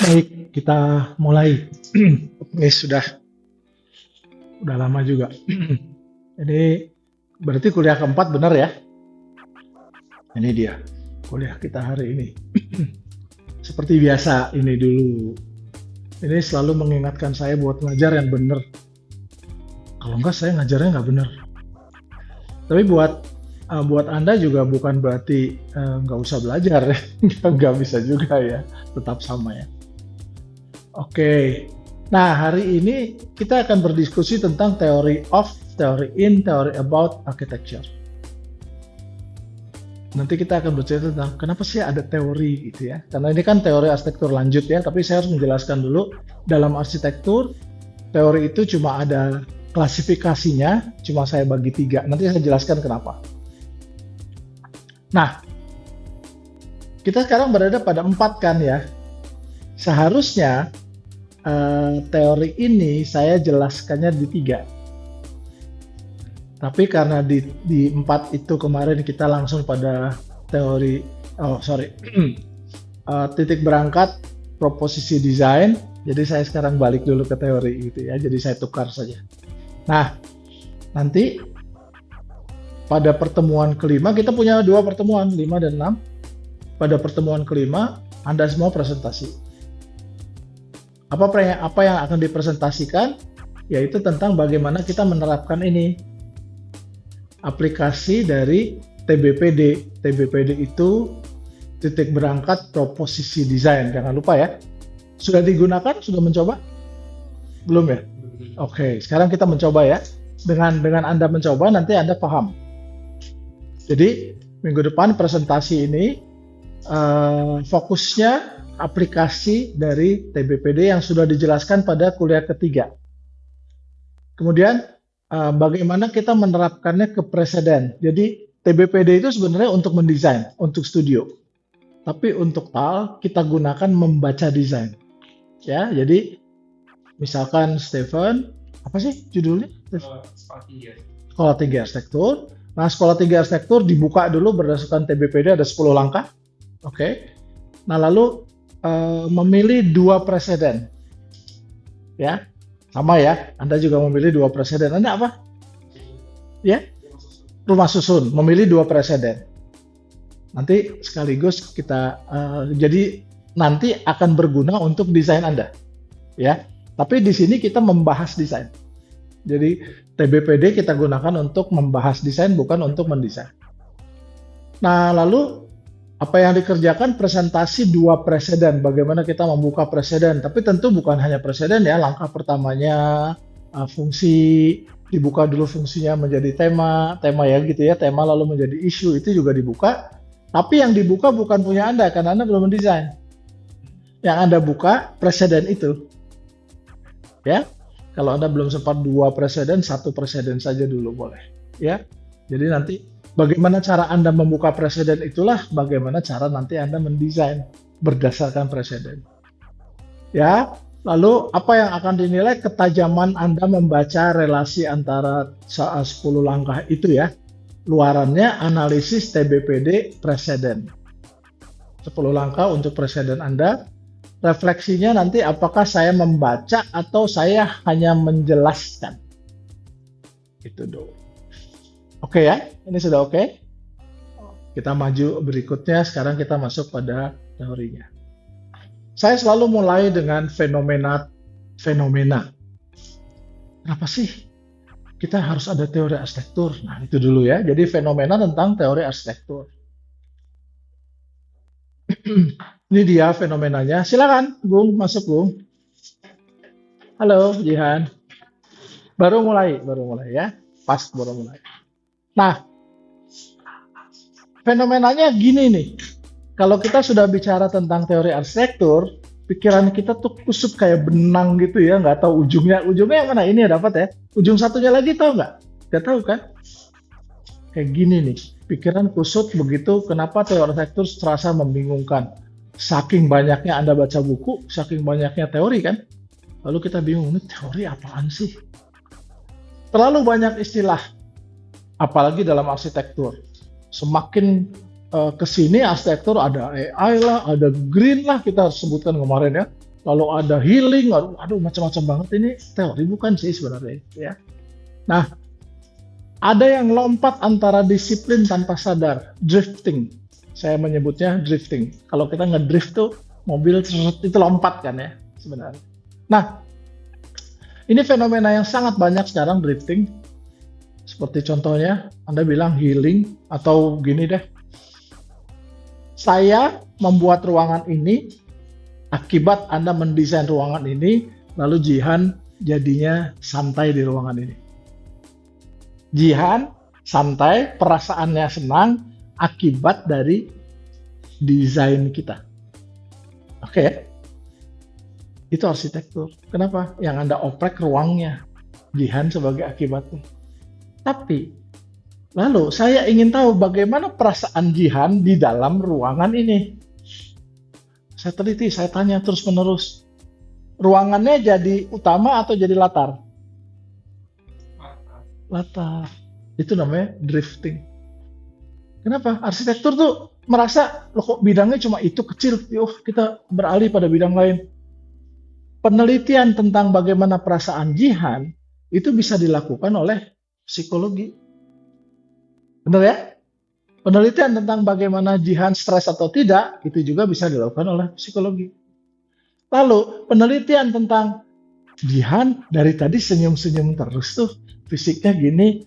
Baik, kita mulai. Ini sudah lama juga. Ini berarti kuliah keempat benar ya? Ini dia kuliah kita hari ini. Seperti biasa ini dulu. Ini selalu mengingatkan saya buat ngajar yang benar. Kalau enggak saya ngajarnya nggak benar. Tapi buat Anda juga bukan berarti nggak usah belajar. Nggak bisa juga ya. Tetap sama ya. Oke. Nah, hari ini kita akan berdiskusi tentang teori of, teori in, teori about architecture. Nanti kita akan bercerita tentang kenapa sih ada teori gitu ya. Karena ini kan teori arsitektur lanjut ya, tapi saya harus menjelaskan dulu dalam arsitektur teori itu cuma ada klasifikasinya, cuma saya bagi 3. Nanti saya jelaskan kenapa. Nah, kita sekarang berada pada 4 kan ya. Seharusnya teori ini saya jelaskannya di 3. Tapi karena di 4 itu kemarin kita langsung pada teori, titik berangkat proposisi desain. Jadi saya sekarang balik dulu ke teori gitu ya. Jadi saya tukar saja. Nah, nanti pada pertemuan kelima kita punya 2 pertemuan, 5 dan 6. Pada pertemuan kelima Anda semua presentasi. Apa yang akan dipresentasikan? Yaitu tentang bagaimana kita menerapkan ini. Aplikasi dari TBPD. TBPD itu titik berangkat proposisi desain. Jangan lupa ya. Sudah digunakan? Sudah mencoba? Belum ya? Oke, sekarang kita mencoba ya. Dengan Anda mencoba, nanti Anda paham. Jadi, minggu depan presentasi ini fokusnya aplikasi dari TBPD yang sudah dijelaskan pada kuliah ketiga. Kemudian bagaimana kita menerapkannya ke preseden. Jadi TBPD itu sebenarnya untuk mendesain, untuk studio. Tapi untuk TAL kita gunakan membaca desain. Ya, jadi misalkan Stephen, apa sih judulnya? Sekolah 3 Arsitektur. Nah, Sekolah 3 Arsitektur dibuka dulu berdasarkan TBPD ada 10 langkah. Oke. Nah, lalu memilih 2 preseden. Ya. Sama ya, Anda juga memilih 2 preseden. Anda apa? Ya. Rumah susun, memilih 2 preseden. Nanti sekaligus kita jadi nanti akan berguna untuk desain Anda. Ya. Tapi di sini kita membahas desain. Jadi TBPD kita gunakan untuk membahas desain bukan untuk mendesain. Nah, lalu apa yang dikerjakan presentasi 2 preseden, bagaimana kita membuka preseden, tapi tentu bukan hanya preseden ya, langkah pertamanya fungsi, dibuka dulu fungsinya menjadi tema ya gitu ya, tema lalu menjadi isu, itu juga dibuka, tapi yang dibuka bukan punya Anda, karena Anda belum mendesain. Yang Anda buka preseden itu, ya, kalau Anda belum sempat 2 preseden, 1 preseden saja dulu boleh, ya, jadi nanti bagaimana cara Anda membuka preseden itulah bagaimana cara nanti Anda mendesain berdasarkan preseden. Ya, lalu apa yang akan dinilai? Ketajaman Anda membaca relasi antara 10 langkah itu ya. Luarannya analisis TBPD preseden. 10 langkah untuk preseden Anda. Refleksinya nanti apakah saya membaca atau saya hanya menjelaskan. Itu dulu. Oke ya, ini sudah oke. Kita maju berikutnya, sekarang kita masuk pada teorinya. Saya selalu mulai dengan fenomena. Kenapa sih kita harus ada teori arsitektur? Nah, itu dulu ya. Jadi fenomena tentang teori arsitektur. Ini dia fenomenanya. Silakan, Bung, masuk, Bung. Halo, Jihan. Baru mulai ya. Pas baru mulai. Nah, fenomenanya gini nih. Kalau kita sudah bicara tentang teori arsitektur, pikiran kita tuh kusut kayak benang gitu ya, nggak tahu ujungnya yang mana. Ini ya dapat ya. Ujung satunya lagi tahu nggak? Nggak tahu kan? Kayak gini nih. Pikiran kusut begitu. Kenapa teori arsitektur terasa membingungkan? Saking banyaknya Anda baca buku, saking banyaknya teori kan? Lalu kita bingung, ini teori apaan sih? Terlalu banyak istilah. Apalagi dalam arsitektur, semakin kesini arsitektur ada AI lah, ada green lah kita sebutkan kemarin ya, lalu ada healing, aduh macam-macam banget. Ini teori bukan sih sebenarnya ya. Nah, ada yang lompat antara disiplin tanpa sadar, drifting. Saya menyebutnya drifting. Kalau kita ngedrift tuh mobil itu lompat kan ya sebenarnya. Nah, ini fenomena yang sangat banyak sekarang drifting. Seperti contohnya, Anda bilang healing atau gini deh. Saya membuat ruangan ini, akibat Anda mendesain ruangan ini, lalu Jihan jadinya santai di ruangan ini. Jihan santai, perasaannya senang, akibat dari desain kita. Oke, itu arsitektur. Kenapa? Yang Anda oprek ruangnya, Jihan sebagai akibatnya. Tapi, lalu saya ingin tahu bagaimana perasaan Jihan di dalam ruangan ini. Saya teliti, saya tanya terus-menerus. Ruangannya jadi utama atau jadi latar? Latar. Itu namanya drifting. Kenapa? Arsitektur tuh merasa, loh kok bidangnya cuma itu kecil, kita beralih pada bidang lain. Penelitian tentang bagaimana perasaan Jihan itu bisa dilakukan oleh psikologi. Benar ya? Penelitian tentang bagaimana Jihan stres atau tidak, itu juga bisa dilakukan oleh psikologi. Lalu, penelitian tentang Jihan dari tadi senyum-senyum terus tuh, fisiknya gini,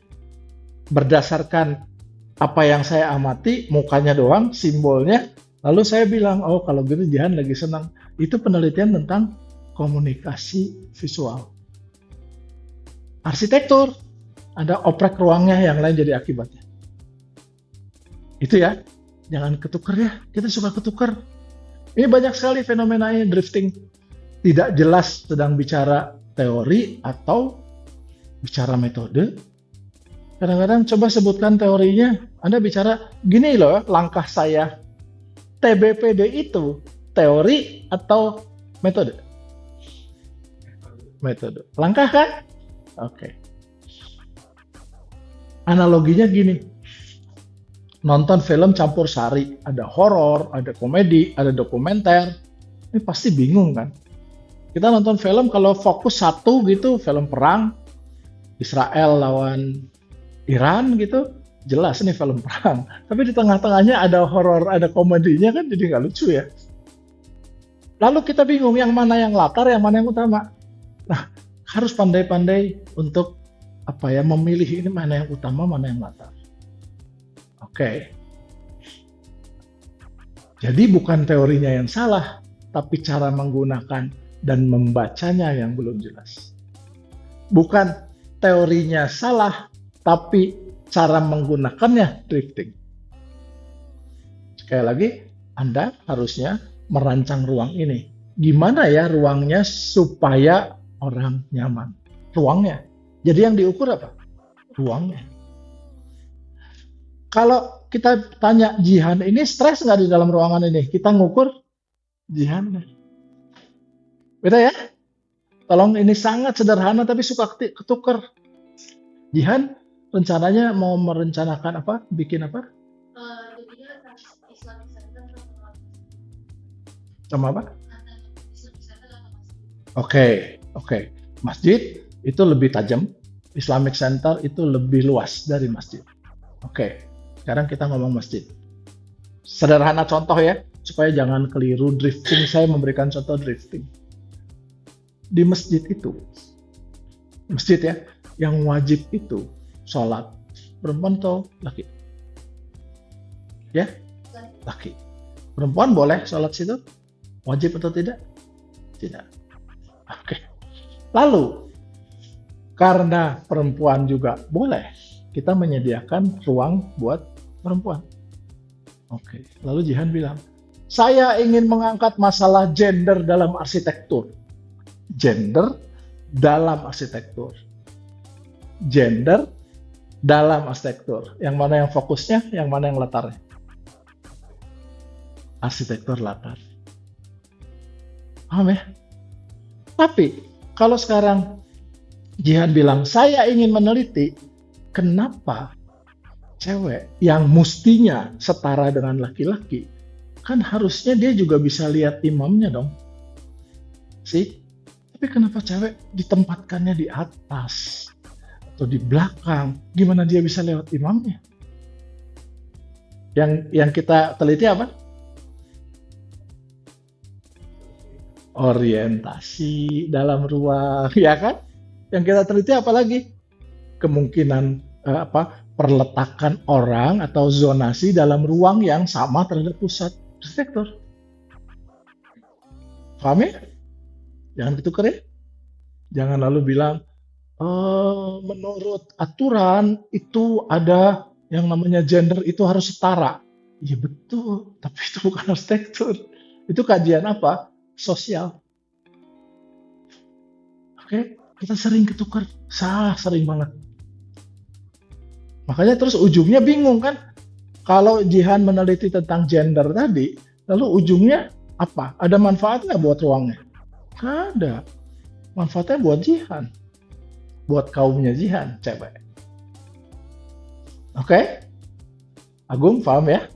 berdasarkan apa yang saya amati, mukanya doang, simbolnya, lalu saya bilang, oh kalau gitu Jihan lagi senang. Itu penelitian tentang komunikasi visual. Arsitektur, ada oprek ruangnya, yang lain jadi akibatnya. Itu ya, jangan ketukar ya, kita suka ketukar. Ini banyak sekali fenomenanya drifting. Tidak jelas sedang bicara teori atau bicara metode. Kadang-kadang coba sebutkan teorinya, Anda bicara, gini loh langkah saya. TBPD itu teori atau metode? Metode. Langkah kan? Oke. Analoginya gini, nonton film campur sari, ada horor, ada komedi, ada dokumenter, ini pasti bingung kan? Kita nonton film kalau fokus satu gitu, film perang, Israel lawan Iran gitu, jelas nih film perang. Tapi di tengah-tengahnya ada horor, ada komedinya kan jadi nggak lucu ya. Lalu kita bingung yang mana yang latar, yang mana yang utama. Nah, harus pandai-pandai untuk memilih ini mana yang utama, mana yang latar. Oke. Jadi bukan teorinya yang salah, tapi cara menggunakan dan membacanya yang belum jelas. Bukan teorinya salah, tapi cara menggunakannya drifting. Sekali lagi, Anda harusnya merancang ruang ini. Gimana ya ruangnya supaya orang nyaman? Ruangnya. Jadi yang diukur apa? Ruangnya. Kalau kita tanya Jihan ini stres nggak di dalam ruangan ini? Kita ngukur Jihan. Beda ya? Tolong, ini sangat sederhana tapi suka ketukar. Jihan rencananya mau merencanakan apa? Bikin apa? Sama apa? Oke. Masjid itu lebih tajam, Islamic Center itu lebih luas dari masjid. Oke, sekarang kita ngomong masjid. Sederhana contoh ya, supaya jangan keliru drifting. Saya memberikan contoh drifting. Di masjid itu, masjid ya, yang wajib itu sholat perempuan atau laki? Ya, laki. Perempuan boleh sholat situ? Wajib atau tidak? Tidak. Oke. Lalu, karena perempuan juga boleh, kita menyediakan ruang buat perempuan. Oke. Lalu Jihan bilang, saya ingin mengangkat masalah gender dalam arsitektur. Gender dalam arsitektur. Gender dalam arsitektur. Yang mana yang fokusnya, yang mana yang latarnya? Arsitektur latar. Paham ya? Tapi, kalau sekarang Jihan bilang, saya ingin meneliti kenapa cewek yang mestinya setara dengan laki-laki, kan harusnya dia juga bisa lihat imamnya dong. sih. Tapi kenapa cewek ditempatkannya di atas atau di belakang? Gimana dia bisa lewat imamnya? Yang kita teliti apa? Orientasi dalam ruang, ya kan? Yang kita teliti apa lagi? Kemungkinan perletakan orang atau zonasi dalam ruang yang sama terhadap pusat arsitektur. Paham ya? Jangan ketukar ya. Jangan lalu bilang, menurut aturan itu ada yang namanya gender itu harus setara. Iya betul, tapi itu bukan arsitektur. Itu kajian apa? Sosial. Oke, kita sering ketukar, salah sering banget. Makanya terus ujungnya bingung kan? Kalau Jihan meneliti tentang gender tadi, lalu ujungnya apa? Ada manfaat nggak buat ruangnya? Nggak ada. Manfaatnya buat Jihan, buat kaumnya Jihan, cewek. Oke? Agung, paham ya?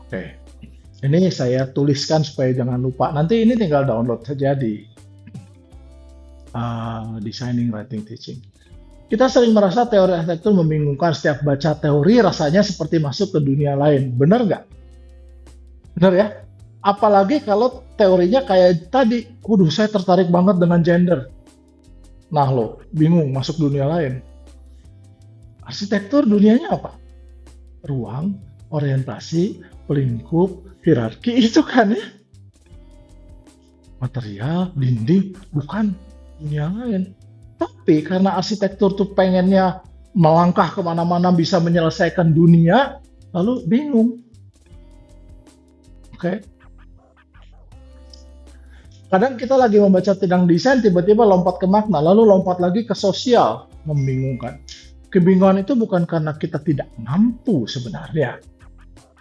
Oke. Ini saya tuliskan supaya jangan lupa. Nanti ini tinggal download saja di Designing, Writing, Teaching. Kita sering merasa teori arsitektur membingungkan. Setiap baca teori rasanya seperti masuk ke dunia lain. Benar nggak? Benar ya? Apalagi kalau teorinya kayak tadi. Waduh, saya tertarik banget dengan gender. Nah lo, bingung masuk dunia lain. Arsitektur dunianya apa? Ruang, orientasi, pelingkup, hierarki, itu kan ya. Material, dinding, bukan dunia lain. Tapi karena arsitektur tuh pengennya melangkah kemana-mana bisa menyelesaikan dunia, lalu bingung. Oke. Kadang kita lagi membaca tentang desain, tiba-tiba lompat ke makna, lalu lompat lagi ke sosial, membingungkan. Kebingungan itu bukan karena kita tidak mampu sebenarnya.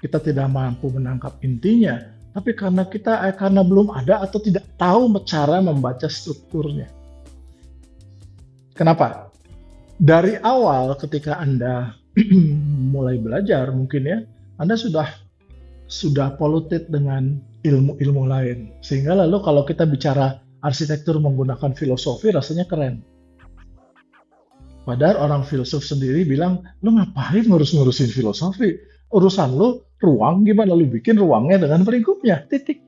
Kita tidak mampu menangkap intinya, tapi karena karena belum ada atau tidak tahu cara membaca strukturnya. Kenapa? Dari awal ketika Anda mulai belajar mungkin ya, Anda sudah polluted dengan ilmu-ilmu lain. Sehingga lalu kalau kita bicara arsitektur menggunakan filosofi rasanya keren. Padahal orang filsuf sendiri bilang, lu ngapain ngurusin filosofi? Urusan lu ruang gimana lu bikin ruangnya dengan pelingkupnya, titik.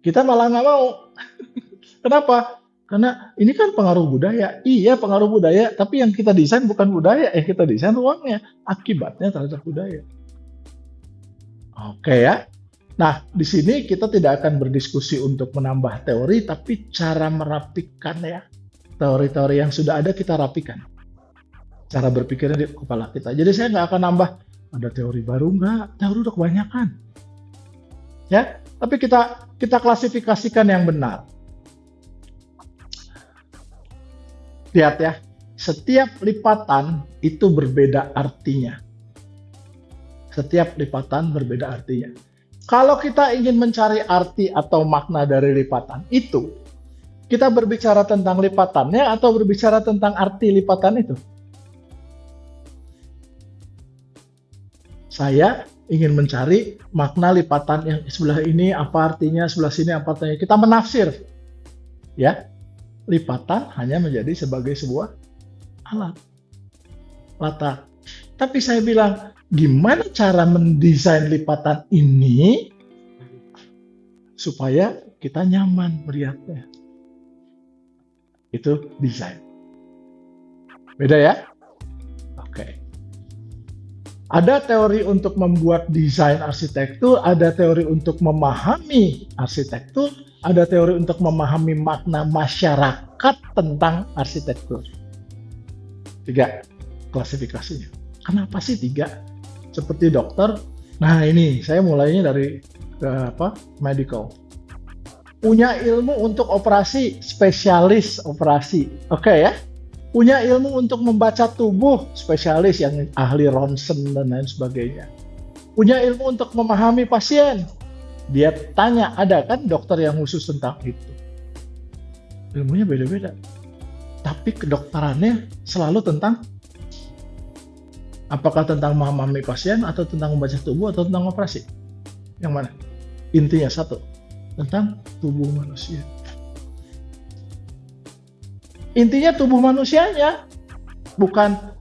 Kita malah nggak mau. Kenapa? Karena ini kan pengaruh budaya. Iya pengaruh budaya, tapi yang kita desain bukan budaya, kita desain ruangnya. Akibatnya terhadap budaya. Oke ya. Nah, di sini kita tidak akan berdiskusi untuk menambah teori, tapi cara merapikan ya. Teori-teori yang sudah ada kita rapikan. Cara berpikirnya di kepala kita. Jadi saya nggak akan nambah, ada teori baru nggak? Teori udah kebanyakan. Ya, tapi kita klasifikasikan yang benar. Lihat ya, setiap lipatan itu berbeda artinya. Setiap lipatan berbeda artinya. Kalau kita ingin mencari arti atau makna dari lipatan itu, kita berbicara tentang lipatannya atau berbicara tentang arti lipatan itu? Saya ingin mencari makna lipatan yang sebelah ini apa artinya, sebelah sini apa artinya. Kita menafsir. Ya. Lipatan hanya menjadi sebagai sebuah alat. Latar. Tapi saya bilang, gimana cara mendesain lipatan ini supaya kita nyaman melihatnya? Itu desain. Beda ya? Oke. Ada teori untuk membuat desain arsitektur, ada teori untuk memahami arsitektur, ada teori untuk memahami makna masyarakat tentang arsitektur. 3 klasifikasinya. Kenapa sih 3? Seperti dokter. Nah ini saya mulainya dari medical. Punya ilmu untuk operasi, spesialis operasi. Oke ya. Punya ilmu untuk membaca tubuh, spesialis yang ahli ronsen dan lain sebagainya. Punya ilmu untuk memahami pasien. Dia tanya, ada kan dokter yang khusus tentang itu. Ilmunya beda-beda. Tapi kedokterannya selalu tentang apakah tentang memahami pasien atau tentang membaca tubuh atau tentang operasi? Yang mana? Intinya satu. tentang tubuh manusia. Intinya tubuh manusianya, bukan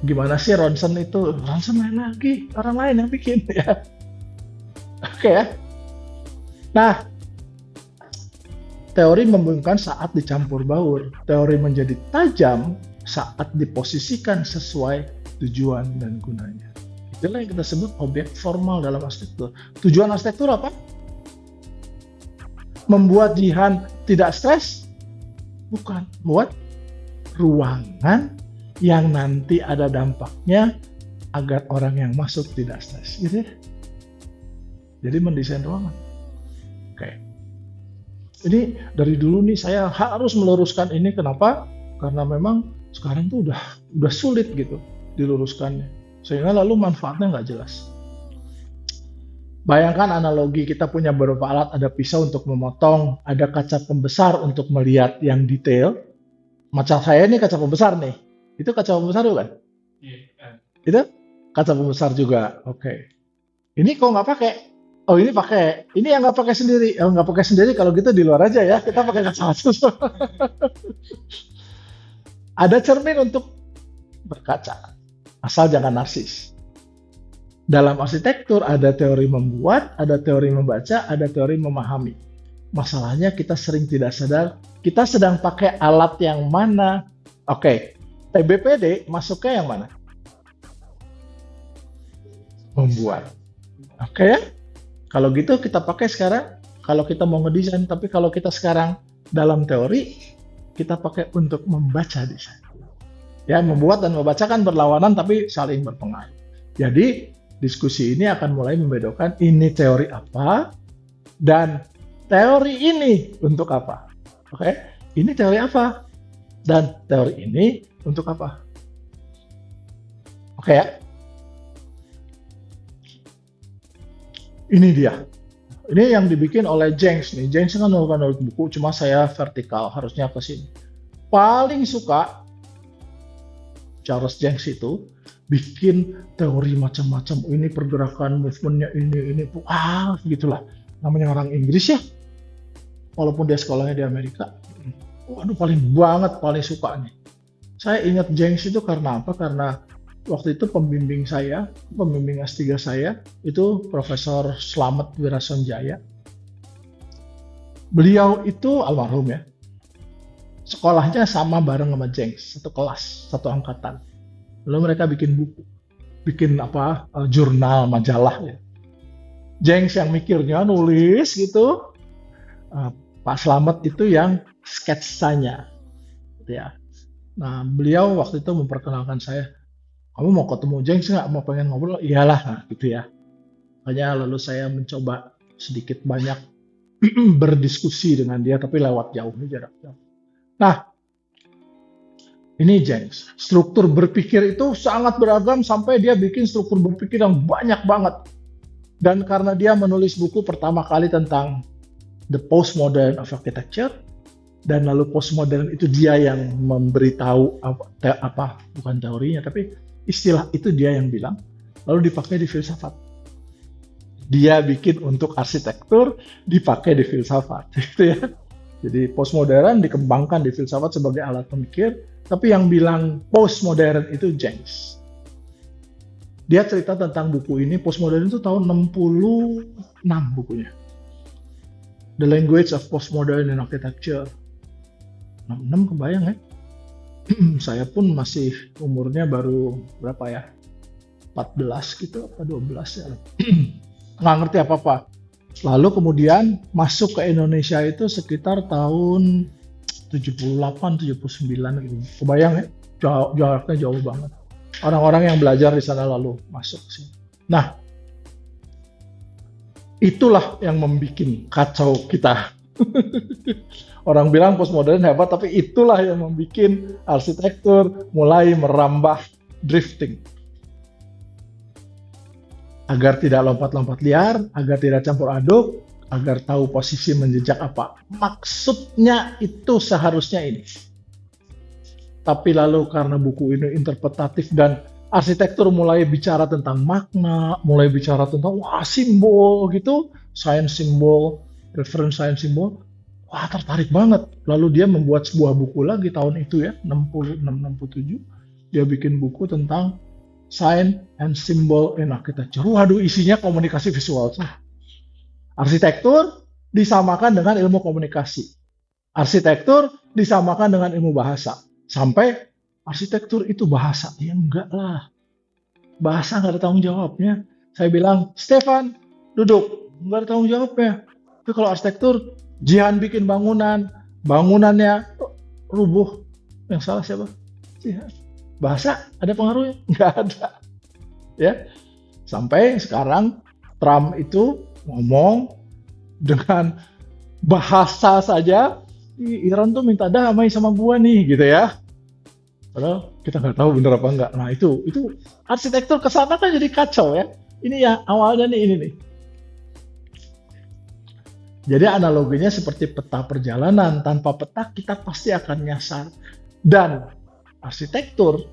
gimana sih Ronson lain lagi, orang lain yang bikin ya. Oke ya. Nah, teori membingungkan saat dicampur baur. Teori menjadi tajam saat diposisikan sesuai tujuan dan gunanya. Itulah yang kita sebut objek formal dalam arsitektur. Tujuan arsitektur apa? Membuat Jihan tidak stres? Bukan. Buat ruangan yang nanti ada dampaknya agar orang yang masuk tidak stres. Gitu ya. Jadi mendesain ruangan. Oke. Ini dari dulu nih saya harus meluruskan ini. Kenapa? Karena memang sekarang tuh udah sulit gitu diluruskannya. Sehingga lalu manfaatnya nggak jelas. Bayangkan analogi, kita punya beberapa alat, ada pisau untuk memotong, ada kaca pembesar untuk melihat yang detail. Macam saya ini kaca pembesar nih. Itu kaca pembesar bukan? Iya. Itu kaca pembesar juga. Oke. Ini kok nggak pakai? Oh ini pakai. Ini yang nggak pakai sendiri. Oh nggak pakai sendiri, kalau gitu di luar aja ya. Kita pakai kaca khusus. Ada cermin untuk berkaca. Asal jangan narsis. Dalam arsitektur ada teori membuat, ada teori membaca, ada teori memahami. Masalahnya kita sering tidak sadar, kita sedang pakai alat yang mana. Oke, TBPD masuknya yang mana? Membuat. Oke ya? Kalau gitu kita pakai sekarang, kalau kita mau ngedesain, tapi kalau kita sekarang dalam teori, kita pakai untuk membaca desain. Ya, membuat dan membaca kan berlawanan tapi saling berpengaruh. Jadi, diskusi ini akan mulai membedakan ini teori apa dan teori ini untuk apa. Oke? Ini teori apa dan teori ini untuk apa. Oke ya? Ini dia. Ini yang dibikin oleh Jenks nih. Jenks kan nulis buku, cuma saya vertikal, harusnya ke sini. Paling suka Charles Jenks itu bikin teori macam-macam. Ini pergerakan movementnya ini gitulah. Namanya orang Inggris ya. Walaupun dia sekolahnya di Amerika. Waduh, paling suka nih. Saya ingat Jenks itu karena apa? Karena waktu itu pembimbing S3 saya itu Profesor Slamet Wirasonjaya. Beliau itu almarhum ya. Sekolahnya sama bareng sama Jenks, satu kelas, satu angkatan. Lalu mereka bikin buku, bikin jurnal, majalah ya. Jenks yang mikirnya nulis gitu, Pak Slamet itu yang sketsanya, ya. Nah, beliau waktu itu memperkenalkan saya, kamu mau ketemu Jenks nggak? Mau pengen ngobrol? Iyalah, nah, gitu ya. Makanya lalu saya mencoba sedikit banyak berdiskusi dengan dia, tapi lewat jauh, jarak jauh. Nah, ini Jenks. Struktur berpikir itu sangat beragam sampai dia bikin struktur berpikir yang banyak banget. Dan karena dia menulis buku pertama kali tentang The Postmodern of Architecture, dan lalu postmodern itu dia yang memberitahu bukan teorinya, tapi istilah itu dia yang bilang, lalu dipakai di filsafat. Dia bikin untuk arsitektur, dipakai di filsafat, gitu ya. Jadi postmodern dikembangkan di filsafat sebagai alat pemikir, tapi yang bilang postmodern itu Jenks. Dia cerita tentang buku ini, postmodern itu tahun 66 bukunya. The Language of Postmodern in Architecture. 66 kebayang ya? Saya pun masih umurnya baru berapa ya? 14 gitu, apa 12 ya? Nggak ngerti apa-apa. Lalu kemudian masuk ke Indonesia itu sekitar tahun 78-79 gitu. Kebayang ya? Jaraknya jauh banget. Orang-orang yang belajar di sana lalu masuk ke sini. Nah, itulah yang membuat kacau kita. Orang bilang postmodern hebat, tapi itulah yang membuat arsitektur mulai merambah drifting. Agar tidak lompat-lompat liar, agar tidak campur aduk, agar tahu posisi menjejak apa. Maksudnya itu seharusnya ini. Tapi lalu karena buku ini interpretatif dan arsitektur mulai bicara tentang makna, mulai bicara tentang simbol gitu, science simbol, reference science symbol. Wah, tertarik banget. Lalu dia membuat sebuah buku lagi tahun itu ya, 66-67. Dia bikin buku tentang sign and symbol in architecture. Waduh, isinya komunikasi visual. Arsitektur disamakan dengan ilmu komunikasi. Arsitektur disamakan dengan ilmu bahasa. Sampai arsitektur itu bahasa. Ya enggak lah. Bahasa nggak ada tanggung jawabnya. Saya bilang, Stefan, duduk. Nggak ada tanggung jawabnya. Tapi kalau arsitektur, Jihan bikin bangunan, bangunannya rubuh. Yang salah siapa? Jihan. Bahasa ada pengaruhnya? Nggak ada. Ya. Sampai sekarang Trump itu ngomong dengan bahasa saja, Iran tuh minta damai sama gua nih, gitu ya. Padahal kita nggak tahu bener apa enggak. Nah itu arsitektur kesana kan jadi kacau ya. Ini ya awalnya nih ini nih. Jadi analoginya seperti peta perjalanan. Tanpa peta kita pasti akan nyasar. Dan arsitektur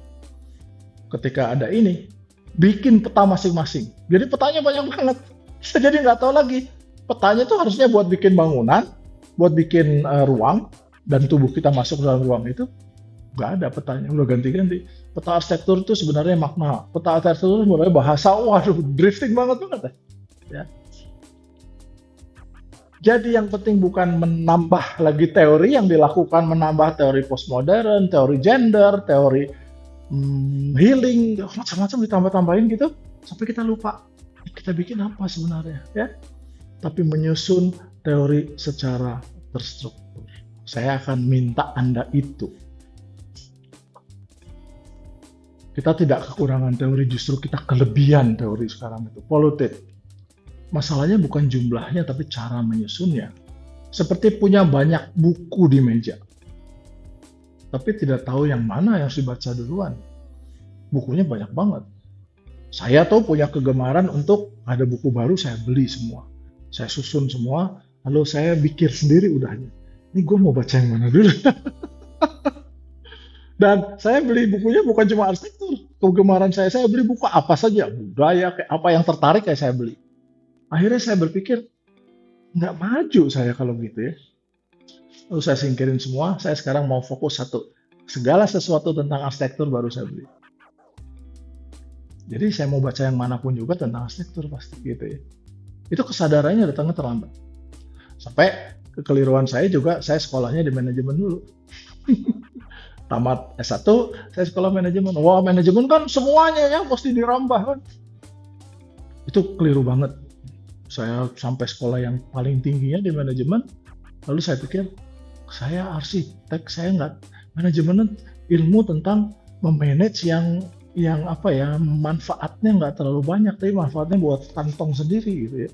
ketika ada ini bikin peta masing-masing. Jadi petanya banyak banget. Jadi nggak tahu lagi. Petanya tuh harusnya buat bikin bangunan, buat bikin ruang, dan tubuh kita masuk dalam ruang itu. Nggak ada petanya, udah ganti-ganti. Peta arsitektur itu sebenarnya makna. Peta arsitektur itu sebenarnya bahasa. Waduh, drifting banget ya. Jadi yang penting bukan menambah lagi teori yang dilakukan, menambah teori postmodern, teori gender, teori healing, macam-macam ditambah-tambahin gitu, sampai kita lupa kita bikin apa sebenarnya, ya. Tapi menyusun teori secara terstruktur. Saya akan minta Anda itu. Kita tidak kekurangan teori, justru kita kelebihan teori sekarang itu, polluted. Masalahnya bukan jumlahnya, tapi cara menyusunnya. Seperti punya banyak buku di meja, tapi tidak tahu yang mana yang harus dibaca duluan. Bukunya banyak banget. Saya tuh punya kegemaran untuk ada buku baru, saya beli semua. Saya susun semua, lalu saya pikir sendiri udahnya. Ini gue mau baca yang mana dulu? Dan saya beli bukunya bukan cuma arsitektur. Kegemaran saya beli buku apa saja. Budaya, kayak apa yang tertarik kayak saya beli. Akhirnya saya berpikir, nggak maju saya kalau gitu ya. Lalu saya singkirin semua, saya sekarang mau fokus satu. Segala sesuatu tentang arsitektur baru saya beli. Jadi saya mau baca yang manapun juga tentang arsitektur pasti gitu ya. Itu kesadarannya datangnya terlambat. Sampai kekeliruan saya juga, saya sekolahnya di manajemen dulu. Tamat S1, saya sekolah manajemen. Wah, manajemen kan semuanya ya mesti dirambah kan. Itu keliru banget. Saya sampai sekolah yang paling tingginya di manajemen, lalu saya pikir, saya arsitek, saya nggak, manajemen ilmu tentang memanage yang apa ya, manfaatnya nggak terlalu banyak, tapi manfaatnya buat kantong sendiri gitu ya.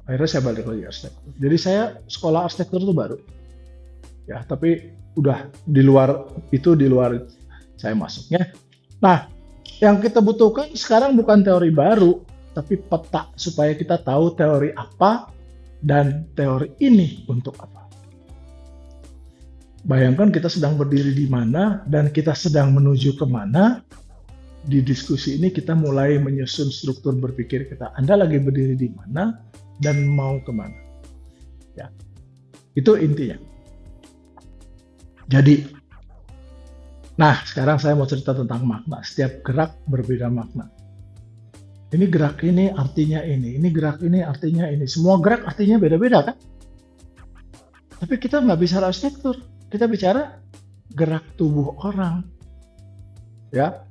Akhirnya saya balik lagi arsitektur. Jadi saya sekolah arsitektur itu baru. Ya, tapi udah di luar saya masuknya. Nah, yang kita butuhkan sekarang bukan teori baru, tapi peta supaya kita tahu teori apa dan teori ini untuk apa. Bayangkan kita sedang berdiri di mana dan kita sedang menuju kemana. Di diskusi ini kita mulai menyusun struktur berpikir kita. Anda lagi berdiri di mana dan mau kemana. Ya, itu intinya. Jadi, nah sekarang saya mau cerita tentang makna. Setiap gerak berbeda makna. Ini gerak ini artinya ini gerak ini artinya ini. Semua gerak artinya beda-beda kan? Tapi kita nggak bicara arsitektur, kita bicara gerak tubuh orang. Ya,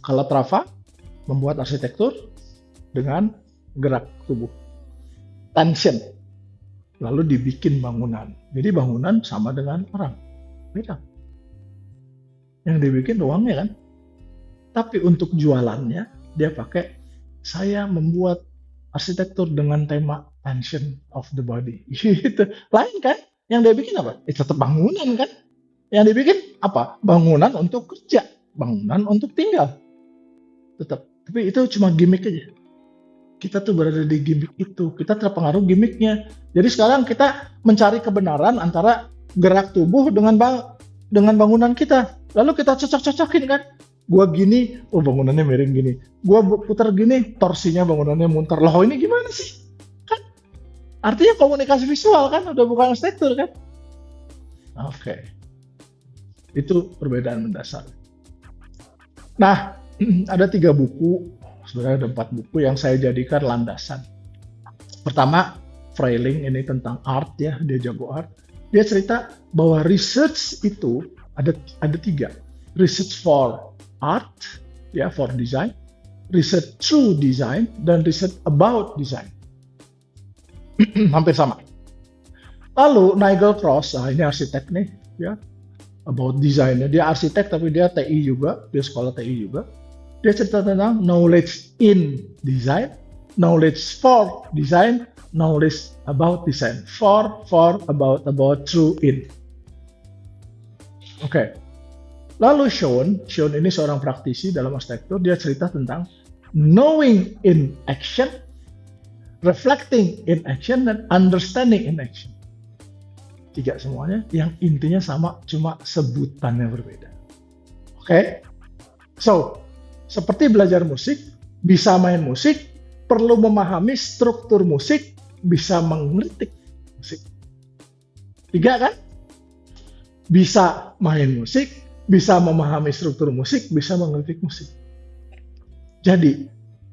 Calatrava membuat arsitektur dengan gerak tubuh, tension, lalu dibikin bangunan. Jadi bangunan sama dengan orang, beda. Yang dibikin ruangnya kan. Tapi untuk jualannya, dia pakai, saya membuat arsitektur dengan tema tension of the body. Gitu. Lain kan? Yang dia bikin apa? Tetap bangunan kan? Yang dibikin apa? Bangunan untuk kerja. Bangunan untuk tinggal. Tetap. Tapi itu cuma gimmick aja. Kita tuh berada di gimmick itu. Kita terpengaruh gimmicknya. Jadi sekarang kita mencari kebenaran antara gerak tubuh dengan bangunan kita. Lalu kita cocok-cocokin kan? Gua gini, oh bangunannya miring gini. Gua putar gini, torsinya bangunannya muter. Loh ini gimana sih? Kan Artinya komunikasi visual kan, udah bukan arsitektur kan? Oke. Itu perbedaan mendasar. Nah, ada 3 buku, sebenarnya ada 4 buku yang saya jadikan landasan. Pertama, Freiling, ini tentang art ya, dia jago art. Dia cerita bahwa research itu ada 3. Research for art, ya, for design, research through design, dan research about design. Hampir sama. Lalu Nigel Cross, ini arsitek nih, ya, about design. Dia arsitek tapi dia TI juga, dia sekolah TI juga. Dia cerita tentang knowledge in design, knowledge for design, knowledge about design. For, about, through, in. Oke. Lalu Sean ini seorang praktisi dalam arsitektur, dia cerita tentang knowing in action, reflecting in action, dan understanding in action. 3 semuanya yang intinya sama, cuma sebutannya berbeda. Oke? So, seperti belajar musik, bisa main musik, perlu memahami struktur musik, bisa mengkritik musik. 3 kan? Bisa main musik, bisa memahami struktur musik, bisa mengkritik musik. Jadi,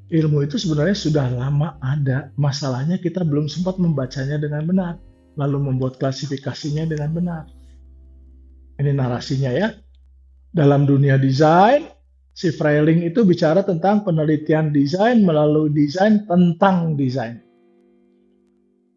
ilmu itu sebenarnya sudah lama ada, masalahnya kita belum sempat membacanya dengan benar, lalu membuat klasifikasinya dengan benar. Ini narasinya ya. Dalam dunia desain, si Freiling itu bicara tentang penelitian desain melalui desain tentang desain.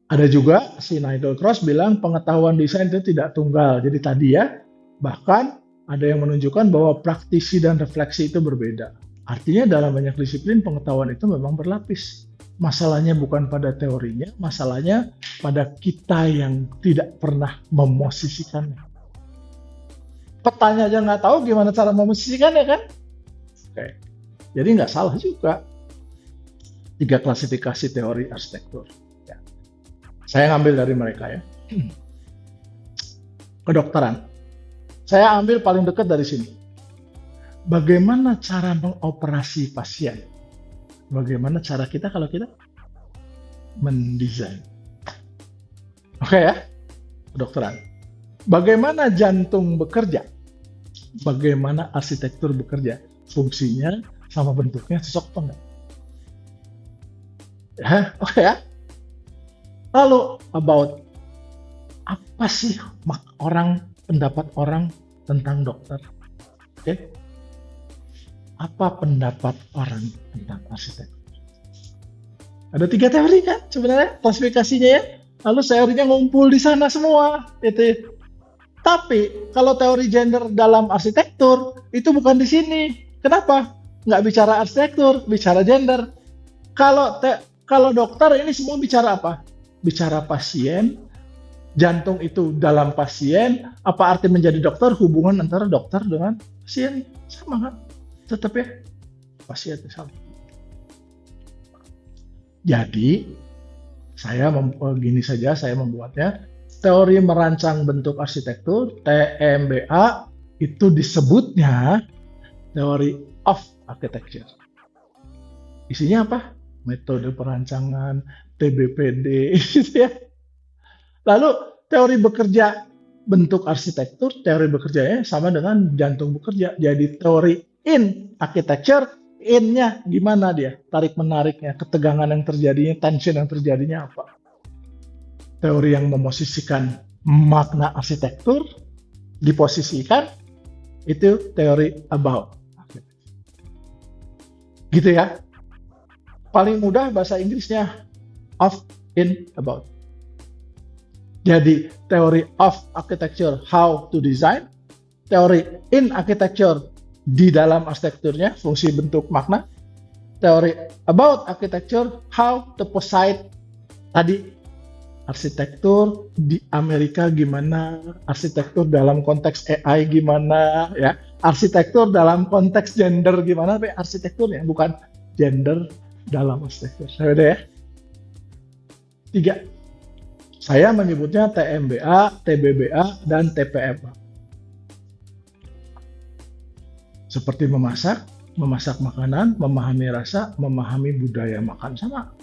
Ada juga si Nigel Cross bilang pengetahuan desain itu tidak tunggal. Jadi tadi ya, bahkan ada yang menunjukkan bahwa praktisi dan refleksi itu berbeda. Artinya dalam banyak disiplin pengetahuan itu memang berlapis. Masalahnya bukan pada teorinya, masalahnya pada kita yang tidak pernah memosisikannya. Petanya aja nggak tahu gimana cara memosisikannya kan? Oke. Jadi nggak salah juga. 3 klasifikasi teori arsitektur. Ya. Saya ngambil dari mereka ya. Kedokteran. Saya ambil paling dekat dari sini. Bagaimana cara mengoperasi pasien? Bagaimana cara kita kalau kita mendesain? Oke ya, kedokteran. Bagaimana jantung bekerja? Bagaimana arsitektur bekerja? Fungsinya sama bentuknya cocok atau enggak? Ya, oke ya. Lalu about apa sih pendapat orang tentang dokter? Oke. Apa pendapat orang tentang arsitektur? Ada 3 teori kan sebenarnya klasifikasinya ya. Lalu teorinya ngumpul di sana semua. Gitu. Tapi kalau teori gender dalam arsitektur itu bukan di sini. Kenapa? Nggak bicara arsitektur, bicara gender. Kalau dokter ini semua bicara apa? Bicara pasien. Jantung itu dalam pasien. Apa arti menjadi dokter? Hubungan antara dokter dengan pasien sama kan? Tetap ya, pasien sama. Jadi, saya membuatnya. Teori merancang bentuk arsitektur, TMBA, itu disebutnya teori of architecture. Isinya apa? Metode perancangan, TBPD, gitu ya. Lalu, teori bekerja bentuk arsitektur, teori bekerjanya sama dengan jantung bekerja. Jadi, teori in architecture, in-nya gimana dia? Tarik-menariknya, ketegangan yang terjadinya, tension yang terjadinya apa? Teori yang memosisikan makna arsitektur, diposisikan, itu teori about. Gitu ya. Paling mudah bahasa Inggrisnya of, in, about. Jadi, teori of architecture, how to design. Teori in architecture, di dalam arsitekturnya, fungsi bentuk makna. Teori about architecture, how to posit. Tadi, arsitektur di Amerika gimana, arsitektur dalam konteks AI gimana, ya. Arsitektur dalam konteks gender gimana, tapi arsitekturnya, bukan gender dalam arsitektur. Saya udah ya. 3. Saya menyebutnya TMBA, TBBA, dan TPMA. Seperti memasak makanan, memahami rasa, memahami budaya makan sama.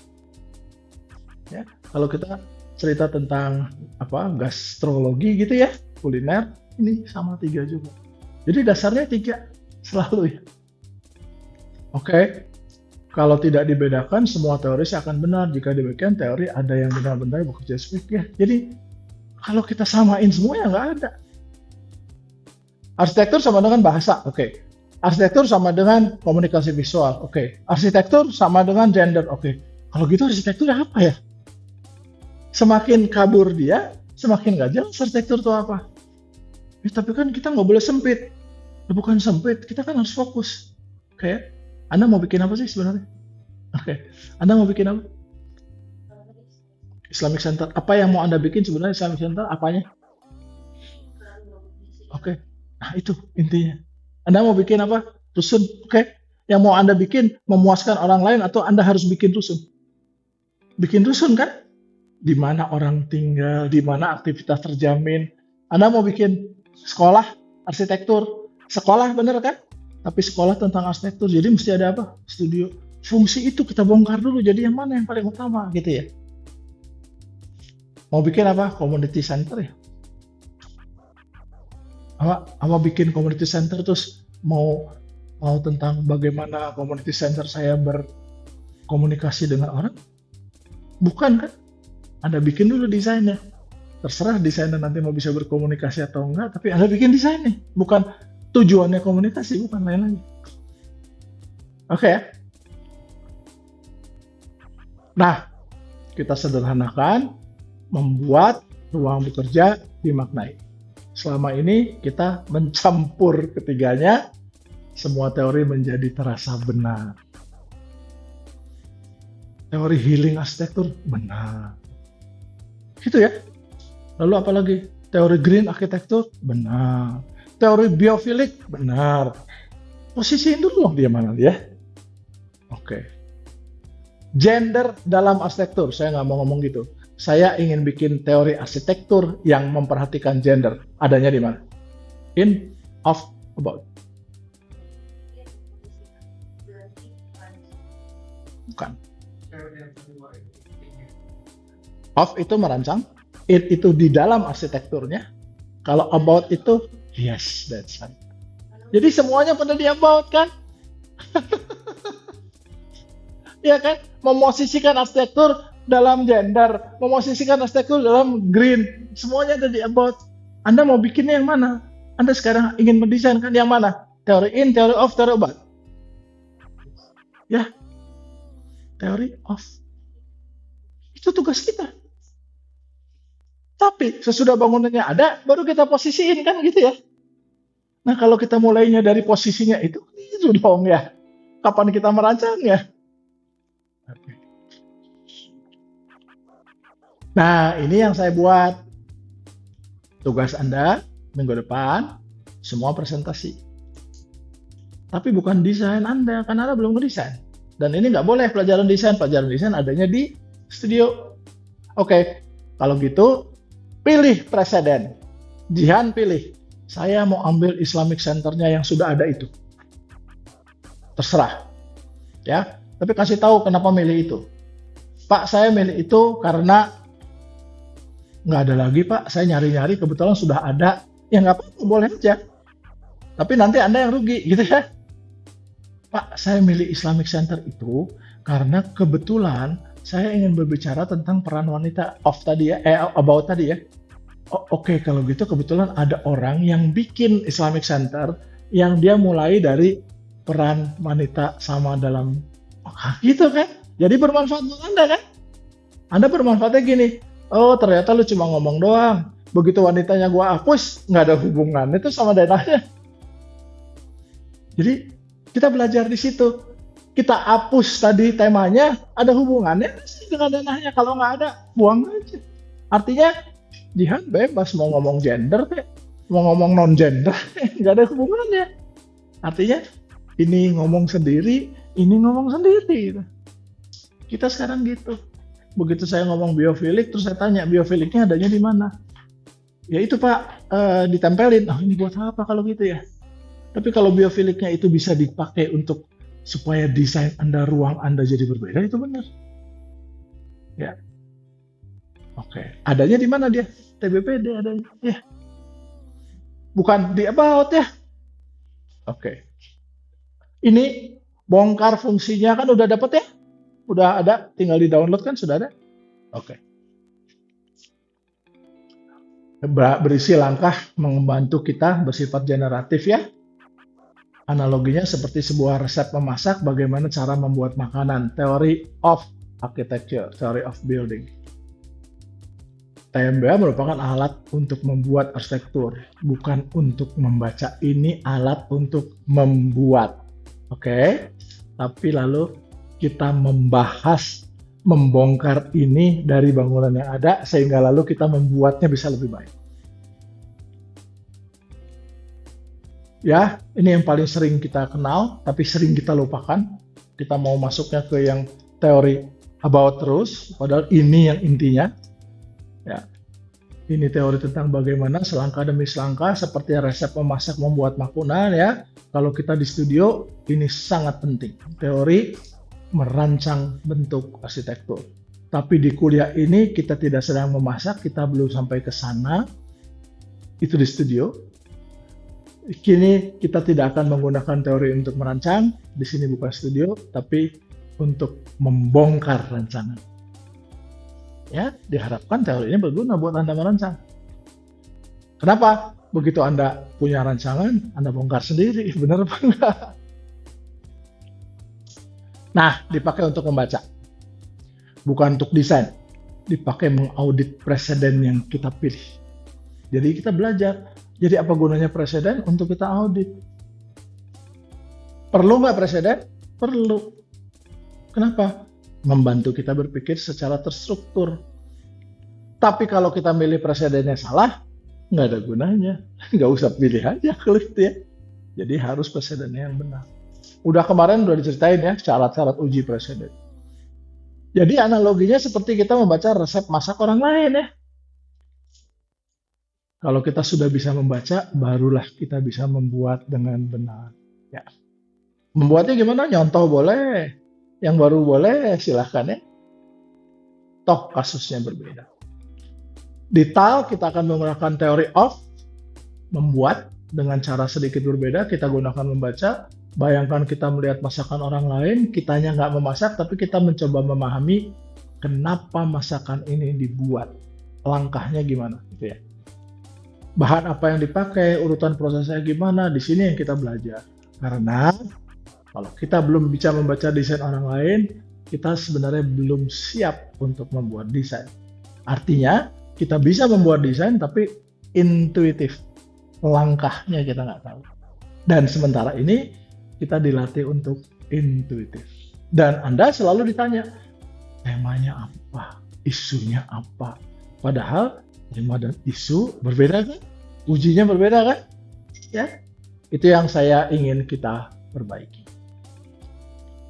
Ya, kalau kita cerita tentang apa gastrologi gitu ya, kuliner, ini sama 3 juga. Jadi dasarnya 3 selalu ya. Oke, kalau tidak dibedakan semua teori akan benar. Jika demikian teori ada yang benar-benar bekerja sebaik ya. Jadi kalau kita samain semua ya nggak ada. Arsitektur sama dengan bahasa, oke. Arsitektur sama dengan komunikasi visual, oke. Arsitektur sama dengan gender, oke. Kalau gitu arsitektur apa ya? Semakin kabur dia, semakin nggak jelas arsitektur itu apa. Ya, tapi kan kita nggak boleh sempit. Ya, bukan sempit, kita kan harus fokus. Oke, Anda mau bikin apa sih sebenarnya? Oke, Anda mau bikin apa? Islamic Center. Apa yang mau Anda bikin sebenarnya Islamic Center? Apanya? Oke, nah itu intinya. Anda mau bikin apa? Rusun. Oke, yang mau Anda bikin memuaskan orang lain atau Anda harus bikin rusun? Bikin rusun kan? Di mana orang tinggal, di mana aktivitas terjamin. Anda mau bikin sekolah arsitektur, sekolah bener kan? Tapi sekolah tentang arsitektur, jadi mesti ada apa? Studio. Fungsi itu kita bongkar dulu, jadi yang mana yang paling utama gitu ya. Mau bikin apa? Community center ya. Apa bikin community center terus mau tentang bagaimana community center saya berkomunikasi dengan orang? Bukan kan? Anda bikin dulu desainnya. Terserah desainer nanti mau bisa berkomunikasi atau enggak, tapi Anda bikin desainnya. Bukan tujuannya komunikasi, bukan lain lagi. Oke ya? Nah, kita sederhanakan, membuat ruang bekerja dimaknai. Selama ini kita mencampur ketiganya, semua teori menjadi terasa benar. Teori healing arsitektur, benar. Gitu ya. Lalu apa lagi? Teori green arsitektur, benar. Teori biofilik, benar. Posisiin dulu dia mana dia. Oke. Gender dalam arsitektur, saya nggak mau ngomong gitu. Saya ingin bikin teori arsitektur yang memperhatikan gender. Adanya di mana? In, of, about. Bukan. Of itu merancang, it itu di dalam arsitekturnya. Kalau about itu, yes, that's right. Jadi semuanya pada di about kan? Ya kan? Memosisikan arsitektur dalam gender, memosisikan arsitektur dalam green, semuanya ada di about. Anda mau bikinnya yang mana? Anda sekarang ingin mendesain kan yang mana? Teori in, teori of, teori about. Ya, teori of. Itu tugas kita. Tapi sesudah bangunannya ada, baru kita posisiin kan gitu ya. Nah kalau kita mulainya dari posisinya itu dong ya. Kapan kita merancangnya? Nah ini yang saya buat. Tugas Anda minggu depan, semua presentasi. Tapi bukan desain Anda, karena Anda belum ngedesain. Dan ini nggak boleh pelajaran desain adanya di studio. Oke, kalau gitu pilih preseden. Jihan pilih. Saya mau ambil Islamic Center-nya yang sudah ada itu. Terserah. Ya, tapi kasih tahu kenapa milih itu. Pak, saya milih itu karena nggak ada lagi, Pak. Saya nyari-nyari, kebetulan sudah ada. Ya nggak apa-apa, boleh aja. Tapi nanti Anda yang rugi, gitu ya. Pak, saya milih Islamic Center itu karena kebetulan saya ingin berbicara tentang peran wanita about tadi ya. Oke, kalau gitu kebetulan ada orang yang bikin Islamic Center yang dia mulai dari peran wanita sama dalam gitu kan. Jadi bermanfaat buat Anda kan. Anda bermanfaatnya gini. Oh, ternyata lu cuma ngomong doang. Begitu wanitanya gua hapus, nggak ada hubungan itu sama dananya. Jadi kita belajar di situ. Kita hapus tadi temanya, ada hubungannya dengan dananya. Kalau nggak ada, buang aja. Artinya, Jihan bebas mau ngomong gender, mau ngomong non-gender, nggak ada hubungannya. Artinya, ini ngomong sendiri, ini ngomong sendiri. Kita sekarang gitu. Begitu saya ngomong biofilik, terus saya tanya, biofiliknya adanya di mana? Ya itu Pak, ditempelin. Oh ini buat apa kalau gitu ya? Tapi kalau biofiliknya itu bisa dipakai untuk supaya desain Anda, ruang Anda jadi berbeda, itu benar. Ya. Oke, adanya di mana dia? TBPD adanya. Ya, bukan di about ya. Oke. Ini bongkar fungsinya kan udah dapat ya? Udah ada, tinggal di download kan sudah ada? Oke. Berisi langkah membantu kita bersifat generatif ya. Analoginya seperti sebuah resep memasak, bagaimana cara membuat makanan. Theory of architecture, theory of building. TMBA merupakan alat untuk membuat arsitektur, bukan untuk membaca. Ini alat untuk membuat. Oke? Tapi lalu kita membahas, membongkar ini dari bangunan yang ada, sehingga lalu kita membuatnya bisa lebih baik. Ya, ini yang paling sering kita kenal, tapi sering kita lupakan. Kita mau masuknya ke yang teori about terus, padahal ini yang intinya. Ya, ini teori tentang bagaimana selangkah demi selangkah, seperti resep memasak membuat makanan ya. Kalau kita di studio, ini sangat penting. Teori merancang bentuk arsitektur. Tapi di kuliah ini kita tidak sedang memasak, kita belum sampai ke sana. Itu di studio. Kini kita tidak akan menggunakan teori untuk merancang, di sini bukan studio, tapi untuk membongkar rancangan. Ya, diharapkan teori ini berguna buat Anda merancang. Kenapa? Begitu Anda punya rancangan, Anda bongkar sendiri, benar apa enggak? Nah, dipakai untuk membaca, bukan untuk desain. Dipakai mengaudit preseden yang kita pilih. Jadi kita belajar. Jadi apa gunanya preseden? Untuk kita audit. Perlu nggak preseden? Perlu. Kenapa? Membantu kita berpikir secara terstruktur. Tapi kalau kita milih presidennya salah, nggak ada gunanya. Nggak usah pilih aja, klik ya. Jadi harus presidennya yang benar. Kemarin udah diceritain ya, syarat-syarat uji presiden. Jadi analoginya seperti kita membaca resep masak orang lain ya. Kalau kita sudah bisa membaca, barulah kita bisa membuat dengan benar. Ya. Membuatnya gimana? Nyontoh boleh, yang baru boleh, silahkan ya. Toh kasusnya berbeda. Di TAL kita akan menggunakan teori of, membuat dengan cara sedikit berbeda, kita gunakan membaca. Bayangkan kita melihat masakan orang lain, kitanya nggak memasak, tapi kita mencoba memahami kenapa masakan ini dibuat. Langkahnya gimana, gitu ya. Bahan apa yang dipakai, urutan prosesnya gimana, di sini yang kita belajar. Karena kalau kita belum bisa membaca desain orang lain, kita sebenarnya belum siap untuk membuat desain. Artinya, kita bisa membuat desain tapi intuitif. Langkahnya kita nggak tahu. Dan sementara ini, kita dilatih untuk intuitif. Dan Anda selalu ditanya, temanya apa? Isunya apa? Padahal, tema dan isu berbeda kan? Ujinya berbeda kan? Ya, itu yang saya ingin kita perbaiki.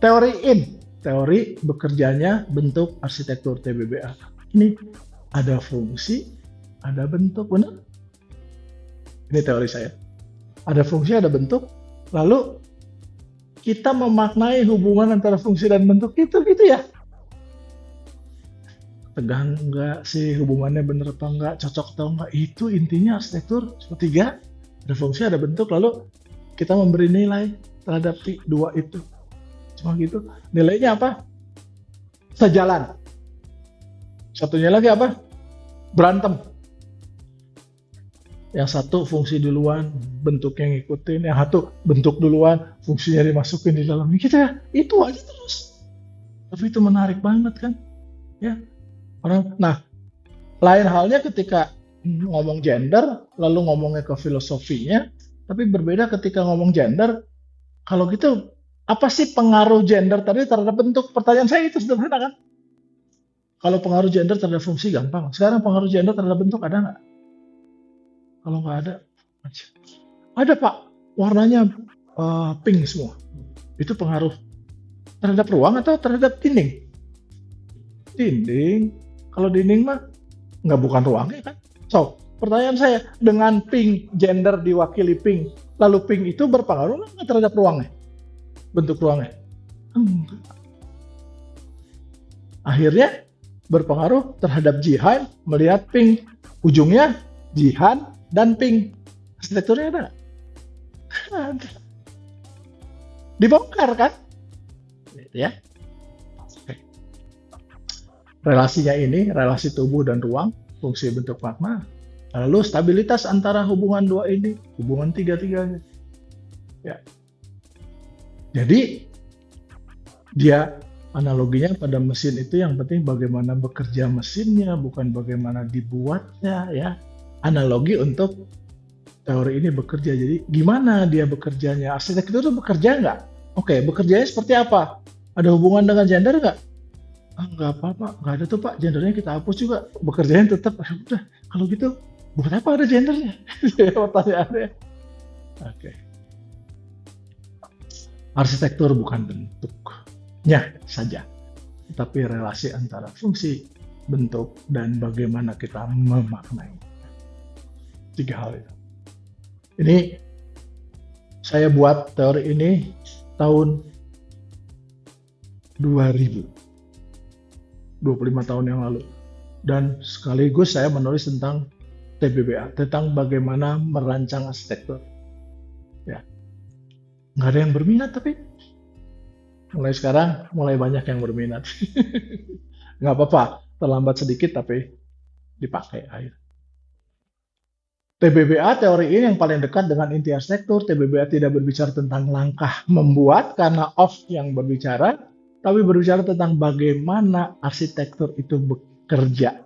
Teori in, teori bekerjanya bentuk arsitektur TBBA. Ini ada fungsi, ada bentuk, benar? Ini teori saya. Ada fungsi, ada bentuk, lalu kita memaknai hubungan antara fungsi dan bentuk itu gitu ya. Tegang enggak sih, hubungannya bener apa enggak, cocok atau enggak, itu intinya arsitektur. Ketiga, ada fungsi, ada bentuk, lalu kita memberi nilai terhadap dua itu. Cuma gitu. Nilainya apa? Sejalan. Satunya lagi apa? Berantem. Yang satu fungsi duluan, bentuknya ngikutin. Yang satu bentuk duluan, fungsinya dimasukin di dalam. Gitu ya, itu aja terus. Tapi itu menarik banget kan? Ya. Nah, lain halnya ketika ngomong gender, lalu ngomongnya ke filosofinya, tapi berbeda ketika ngomong gender. Kalau gitu, apa sih pengaruh gender tadi terhadap bentuk? Pertanyaan saya itu sederhana kan? Kalau pengaruh gender terhadap fungsi gampang. Sekarang pengaruh gender terhadap bentuk ada nggak? Kalau nggak ada, ada Pak, warnanya pink semua. Itu pengaruh terhadap ruang atau terhadap dinding? Dinding. Kalau dinding mah bukan ruangnya kan. So, pertanyaan saya, dengan pink, gender diwakili pink, lalu pink itu berpengaruh nggak terhadap ruangnya? Bentuk ruangnya? Enggak. Akhirnya, berpengaruh terhadap Jihan melihat ping. Ujungnya Jihan dan ping. Arsitekturnya ada? Ada. Dibongkar kan? Gitu ya. Oke. Relasinya ini, relasi tubuh dan ruang, fungsi bentuk makna. Lalu stabilitas antara hubungan dua ini, hubungan tiga-tiganya. Ya. Jadi dia analoginya pada mesin itu yang penting bagaimana bekerja mesinnya, bukan bagaimana dibuatnya ya. Analogi untuk teori ini bekerja. Jadi gimana dia bekerjanya? Arsitektur itu bekerja nggak? Oke, bekerjanya seperti apa? Ada hubungan dengan gender nggak? Nggak apa-apa, nggak ada tuh Pak. Gendernya kita hapus juga. Bekerjanya tetap. Udah, kalau gitu buat apa ada gendernya? Pertanyaannya. Oke. Arsitektur bukan bentuknya saja, tetapi relasi antara fungsi, bentuk, dan bagaimana kita memaknai. 3 hal itu. Ini saya buat teori ini tahun 2000, 25 tahun yang lalu. Dan sekaligus saya menulis tentang TBBA, tentang bagaimana merancang arsitektur. Ya. Nggak ada yang berminat, tapi mulai sekarang mulai banyak yang berminat. Nggak apa-apa, terlambat sedikit tapi dipakai akhir. TBBA, teori ini yang paling dekat dengan inti arsitektur. TBBA tidak berbicara tentang langkah membuat karena off yang berbicara, tapi berbicara tentang bagaimana arsitektur itu bekerja.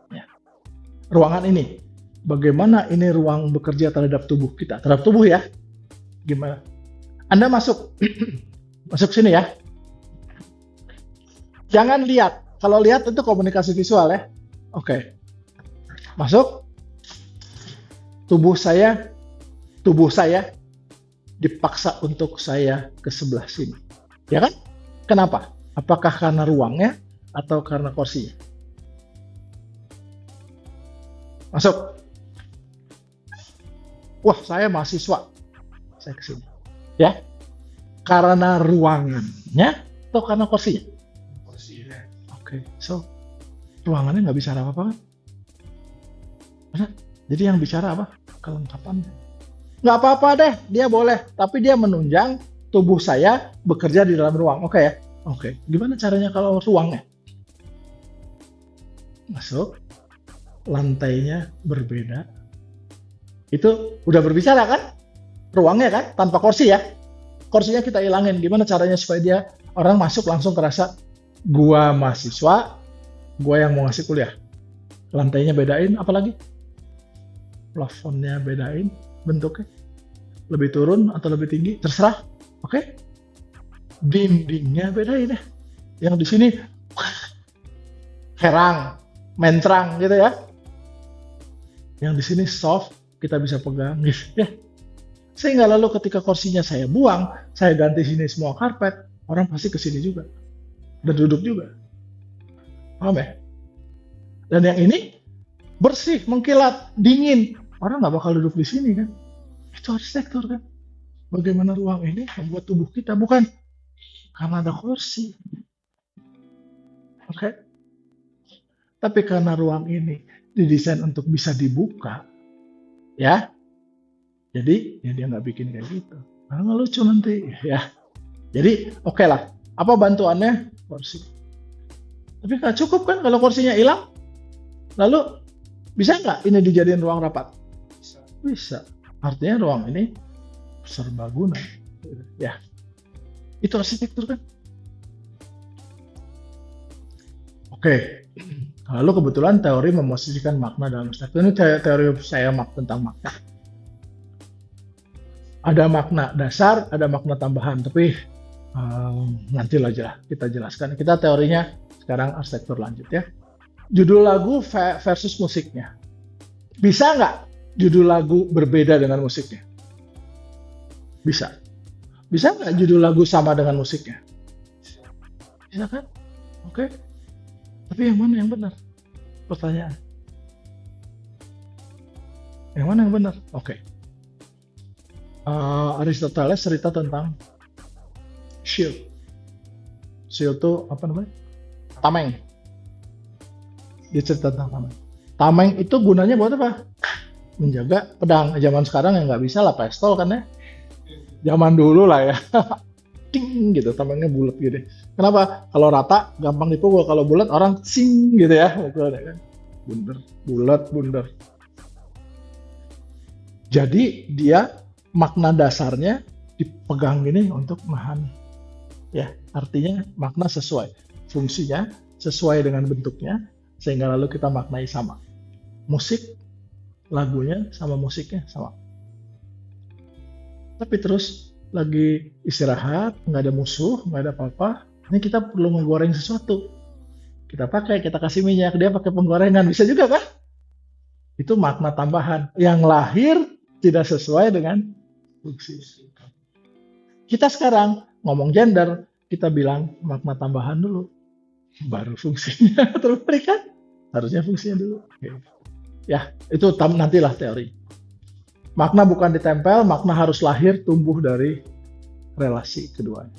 Ruangan ini, bagaimana ini ruang bekerja terhadap tubuh kita, terhadap tubuh ya. Gimana? Anda masuk, masuk sini ya. Jangan lihat. Kalau lihat itu komunikasi visual ya. Oke. Masuk. Tubuh saya dipaksa untuk saya ke sebelah sini. Ya kan? Kenapa? Apakah karena ruangnya atau karena kursinya? Masuk. Wah, saya mahasiswa. Saya ke sini. Ya. Karena ruangannya atau karena kursinya? Kursinya. Oke. So, ruangannya nggak bicara apa-apa kan? Benar? Jadi yang bicara apa? Kelengkapannya. Nggak apa-apa deh, dia boleh. Tapi dia menunjang tubuh saya bekerja di dalam ruang. Oke ya? Oke. Gimana caranya kalau ruangnya? Masuk. Lantainya berbeda. Itu udah berbicara kan? Ruangnya kan? Tanpa kursi ya? Kursinya kita hilangin. Gimana caranya supaya dia orang masuk langsung kerasa gua mahasiswa, gua yang mau ngasih kuliah. Lantainya bedain, apalagi? Plafonnya bedain, bentuknya lebih turun atau lebih tinggi, terserah. Oke? Dindingnya bedain ya. Yang di sini herang, mentrang gitu ya. Yang di sini soft, kita bisa pegang gitu ya. Sehingga lalu ketika kursinya saya buang, saya ganti sini semua karpet, orang pasti ke sini juga dan duduk juga. Paham ya? Dan yang ini bersih, mengkilat, dingin. Orang nggak bakal duduk di sini kan? Itu arsitektur kan? Bagaimana ruang ini membuat tubuh kita, bukan karena ada kursi. Oke? Tapi karena ruang ini didesain untuk bisa dibuka, ya. Jadi ya dia nggak bikin kayak gitu. Nggak lucu nanti, ya. Jadi oke lah. Apa bantuannya? Kursi. Tapi nggak cukup kan kalau kursinya hilang? Lalu bisa nggak ini dijadiin ruang rapat? Bisa. Artinya ruang ini serbaguna. Ya. Itu arsitektur kan? Oke. Lalu kebetulan teori memosisikan makna dalam arsitektur. Ini teori saya tentang makna. Ada makna dasar, ada makna tambahan. Tapi nanti aja kita jelaskan. Kita teorinya sekarang arsitektur lanjut ya. Judul lagu versus musiknya. Bisa nggak judul lagu berbeda dengan musiknya? Bisa. Bisa nggak judul lagu sama dengan musiknya? Bisa kan? Oke. Tapi yang mana yang benar? Pertanyaan. Yang mana yang benar? Oke. Aristoteles cerita tentang shield. Shield itu apa namanya? Tameng. Dia cerita tentang tameng. Tameng itu gunanya buat apa? Menjaga pedang. Zaman sekarang ya nggak bisa lah pistol kan ya. Zaman dulu lah ya. Ting gitu, tamengnya bulat gitu. Kenapa? Kalau rata gampang dipukul, kalau bulat orang sing gitu ya. Kan? Bunder, bulat, bunder. Jadi dia makna dasarnya dipegang gini untuk nahan. Ya, artinya makna sesuai. Fungsinya sesuai dengan bentuknya, sehingga lalu kita maknai sama. Musik, lagunya sama musiknya sama. Tapi terus lagi istirahat, nggak ada musuh, nggak ada apa-apa, ini kita perlu menggoreng sesuatu. Kita pakai, kita kasih minyak, dia pakai penggorengan, bisa juga kan? Itu makna tambahan yang lahir tidak sesuai dengan fungsi. Kita sekarang ngomong gender, kita bilang makna tambahan dulu, baru fungsinya terberikan. Harusnya fungsinya dulu. Ya, itu nantilah teori. Makna bukan ditempel, makna harus lahir tumbuh dari relasi keduanya.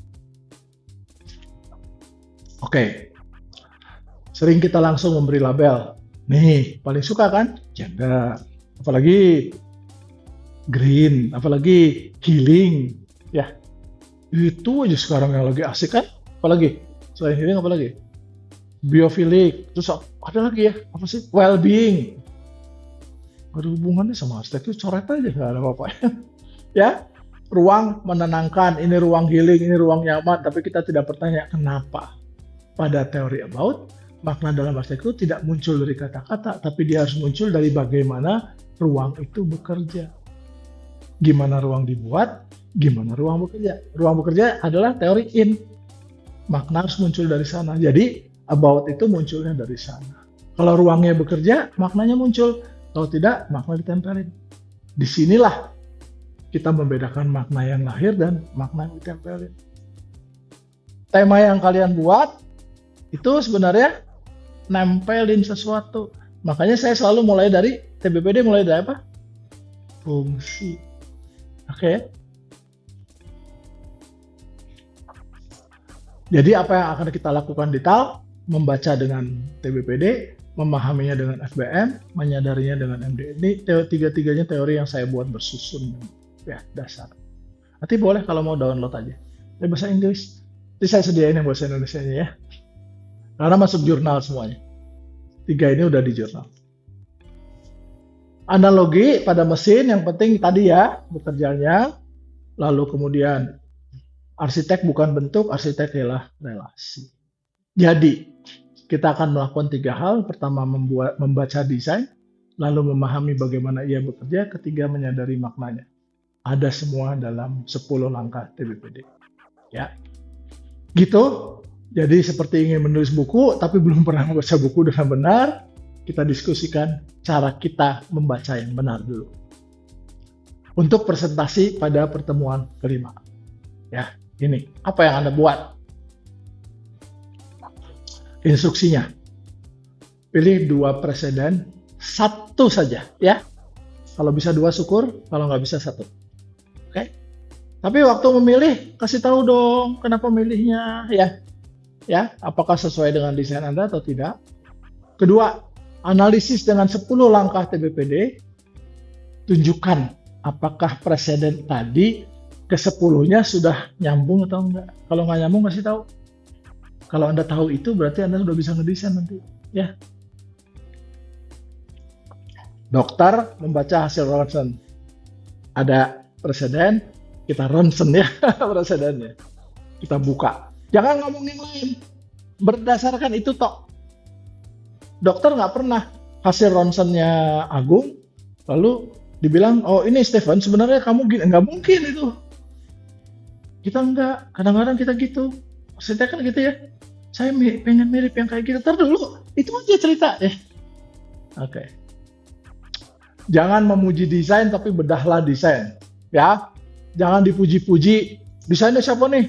Oke. Sering kita langsung memberi label. Nih, paling suka kan? Gender. Apalagi green, apalagi healing. Ya, itu aja sekarang yang lagi asik kan? Apalagi? Selain healing apalagi? Biofilik. Terus ada lagi ya? Apa sih? Well-being. Ada hubungannya sama hashtag itu, coret aja, nggak ada apa-apa. Ya, ruang menenangkan, ini ruang healing, ini ruang nyaman, tapi kita tidak bertanya kenapa. Pada teori about, makna dalam hashtag itu tidak muncul dari kata-kata, tapi dia harus muncul dari bagaimana ruang itu bekerja. Gimana ruang dibuat, gimana ruang bekerja. Ruang bekerja adalah teori in. Makna harus muncul dari sana. Jadi, about itu munculnya dari sana. Kalau ruangnya bekerja, maknanya muncul. Kalau tidak, makna ditempelin. Disinilah kita membedakan makna yang lahir dan makna yang ditempelin. Tema yang kalian buat, itu sebenarnya nempelin sesuatu. Makanya saya selalu mulai dari, TBPD mulai dari apa? Fungsi. Oke. Jadi apa yang akan kita lakukan di TAL? Membaca dengan TBPD, memahaminya dengan FBM, menyadarinya dengan MD. Ini tiga-tiganya teori yang saya buat bersusun, ya dasar. Nanti boleh kalau mau download aja. Ini bahasa Inggris. Jadi saya sediain yang bahasa Indonesia-nya ya. Karena masuk jurnal semuanya. 3 ini udah di jurnal. Analogi pada mesin yang penting tadi ya bekerjanya. Lalu kemudian arsitek bukan bentuk, arsitek ialah relasi. Jadi kita akan melakukan 3 hal. Pertama, membaca desain, lalu memahami bagaimana ia bekerja, ketiga, menyadari maknanya. Ada semua dalam 10 langkah TBPD. Ya, gitu. Jadi seperti ingin menulis buku, tapi belum pernah membaca buku dengan benar, kita diskusikan cara kita membaca yang benar dulu. Untuk presentasi pada pertemuan kelima. Ya, ini apa yang Anda buat? Instruksinya, pilih 2 preseden, 1 saja ya. Kalau bisa 2 syukur, kalau nggak bisa 1. Oke? Tapi waktu memilih, kasih tahu dong kenapa milihnya ya. Ya, apakah sesuai dengan desain Anda atau tidak. Kedua, analisis dengan 10 langkah TBPD, tunjukkan apakah preseden tadi ke 10-nya sudah nyambung atau enggak. Kalau nggak nyambung, kasih tahu. Kalau Anda tahu itu, berarti Anda sudah bisa ngedesain nanti. Ya. Dokter membaca hasil ronsen. Ada preseden, kita ronsen ya presidennya. Kita buka. Jangan ngomongin lain. Berdasarkan itu tok. Dokter nggak pernah hasil ronsennya Agung, lalu dibilang, oh ini Stephen, sebenarnya kamu gini. Nggak mungkin itu. Kita nggak. Kadang-kadang kita gitu. Maksudnya kan gitu ya. Saya pengen mirip yang kayak gitu. Ntar dulu, itu aja cerita ya. Oke. Jangan memuji desain, tapi bedahlah desain. Ya. Jangan dipuji-puji. Desainnya siapa nih?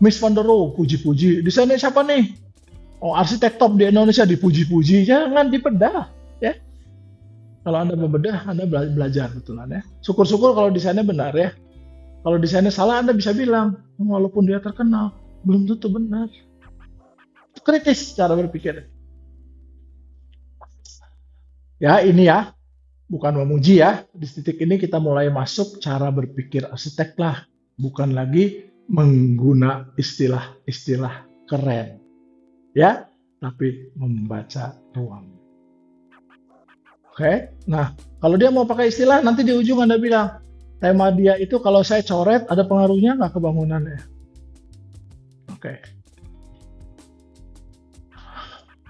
Miss Van der Rohe, puji-puji. Desainnya siapa nih? Oh, arsitek top di Indonesia, dipuji-puji. Jangan dibedah. Ya. Kalau Anda membedah, Anda belajar betulan ya. Syukur-syukur kalau desainnya benar ya. Kalau desainnya salah, Anda bisa bilang, walaupun dia terkenal, belum tentu benar. Kritis cara berpikir. Ya, ini ya, bukan memuji ya. Di titik ini kita mulai masuk cara berpikir arsitek lah, bukan lagi mengguna istilah-istilah keren, ya, tapi membaca ruang. Oke, nah kalau dia mau pakai istilah, nanti di ujung Anda bilang, tema dia itu kalau saya coret ada pengaruhnya nggak ke bangunannya? Oke,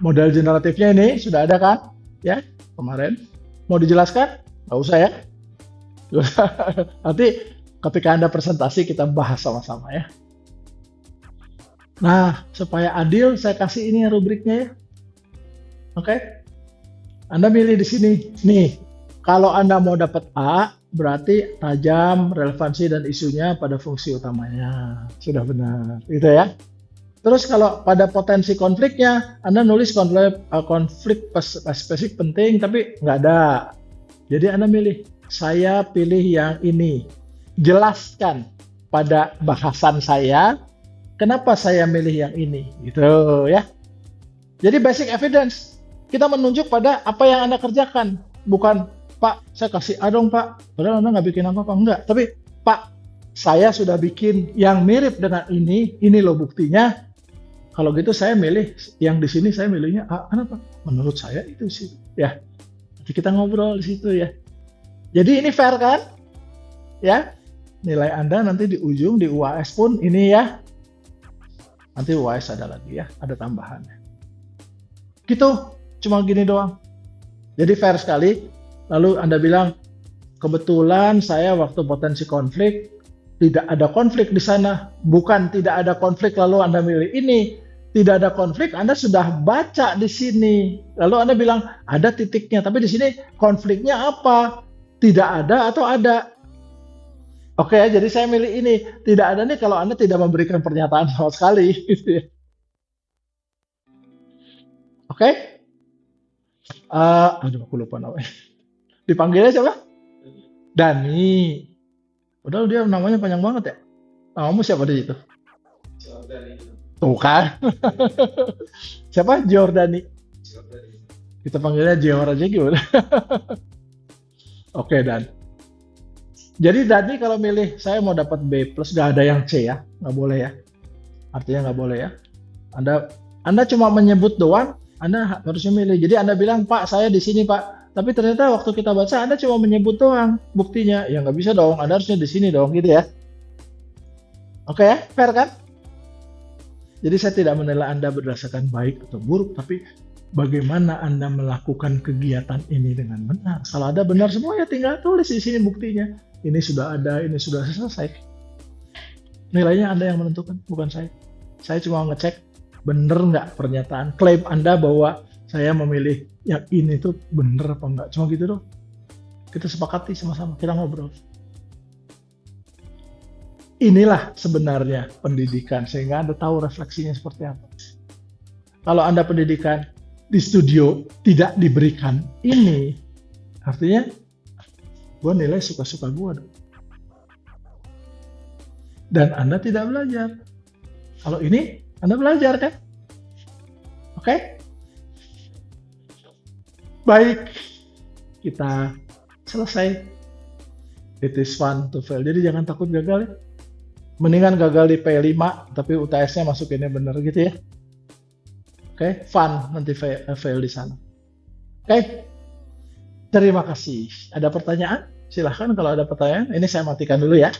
model generatifnya ini sudah ada kan? Ya, kemarin. Mau dijelaskan? Nggak usah ya. Nanti ketika Anda presentasi kita bahas sama-sama ya. Nah, supaya adil saya kasih ini rubriknya ya. Oke. Anda milih di sini. Nih, kalau Anda mau dapat A, berarti tajam, relevansi dan isunya pada fungsi utamanya. Sudah benar, gitu ya. Terus kalau pada potensi konfliknya, Anda nulis konflik spesifik penting, tapi nggak ada. Jadi Anda milih, saya pilih yang ini. Jelaskan pada bahasan saya, kenapa saya milih yang ini, gitu ya. Jadi basic evidence, kita menunjuk pada apa yang Anda kerjakan, bukan Pak, saya kasih A dong Pak, padahal Anda nggak bikin apa-apa, enggak. Tapi Pak, saya sudah bikin yang mirip dengan ini loh buktinya. Kalau gitu saya milih yang di sini, saya milihnya A. Kenapa? Menurut saya itu sih, ya. Nanti kita ngobrol di situ ya. Jadi ini fair kan? Ya, nilai Anda nanti di ujung di UAS pun ini ya. Nanti UAS ada lagi ya, ada tambahannya. Gitu, cuma gini doang. Jadi fair sekali. Lalu Anda bilang, kebetulan saya waktu potensi konflik, tidak ada konflik di sana. Bukan tidak ada konflik lalu Anda milih ini. Tidak ada konflik, Anda sudah baca di sini. Lalu Anda bilang, ada titiknya. Tapi di sini konfliknya apa? Tidak ada atau ada? Oke, jadi saya milih ini. Tidak ada nih kalau Anda tidak memberikan pernyataan sama sekali. Oke? Aduh, aku lupa namanya. Dipanggilnya siapa? Dani. Padahal dia namanya panjang banget ya. Namamu siapa di situ? Tuh kan. Siapa? Giordani. Kita panggilnya Gior aja gimana? Oke, Dan. Jadi Dani kalau milih saya mau dapat B plus, gak ada yang C ya, nggak boleh ya. Artinya nggak boleh ya. Anda cuma menyebut doang, Anda harusnya milih. Jadi Anda bilang Pak saya di sini Pak, tapi ternyata waktu kita baca Anda cuma menyebut doang buktinya, ya nggak bisa dong. Anda harusnya di sini dong, gitu ya. Oke ya, fair kan? Jadi saya tidak menilai Anda berdasarkan baik atau buruk, tapi bagaimana Anda melakukan kegiatan ini dengan benar. Kalau ada benar semua ya tinggal tulis di sini buktinya. Ini sudah ada, ini sudah selesai. Nilainya Anda yang menentukan, bukan saya. Saya cuma ngecek benar nggak pernyataan, klaim Anda bahwa saya memilih yang ini tuh benar apa enggak. Cuma gitu doang. Kita sepakati sama-sama, kita ngobrol. Inilah sebenarnya pendidikan, sehingga Anda tahu refleksinya seperti apa. Kalau Anda pendidikan di studio tidak diberikan ini, artinya gue nilai suka-suka gue dong. Dan Anda tidak belajar. Kalau ini, Anda belajar kan? Oke? Baik, kita selesai. It is fun to fail. Jadi jangan takut gagal ya. Mendingan gagal di P5, tapi UTS-nya masukinnya bener gitu ya. Oke, fun nanti fail di sana. Oke, terima kasih. Ada pertanyaan? Silahkan kalau ada pertanyaan. Ini saya matikan dulu ya.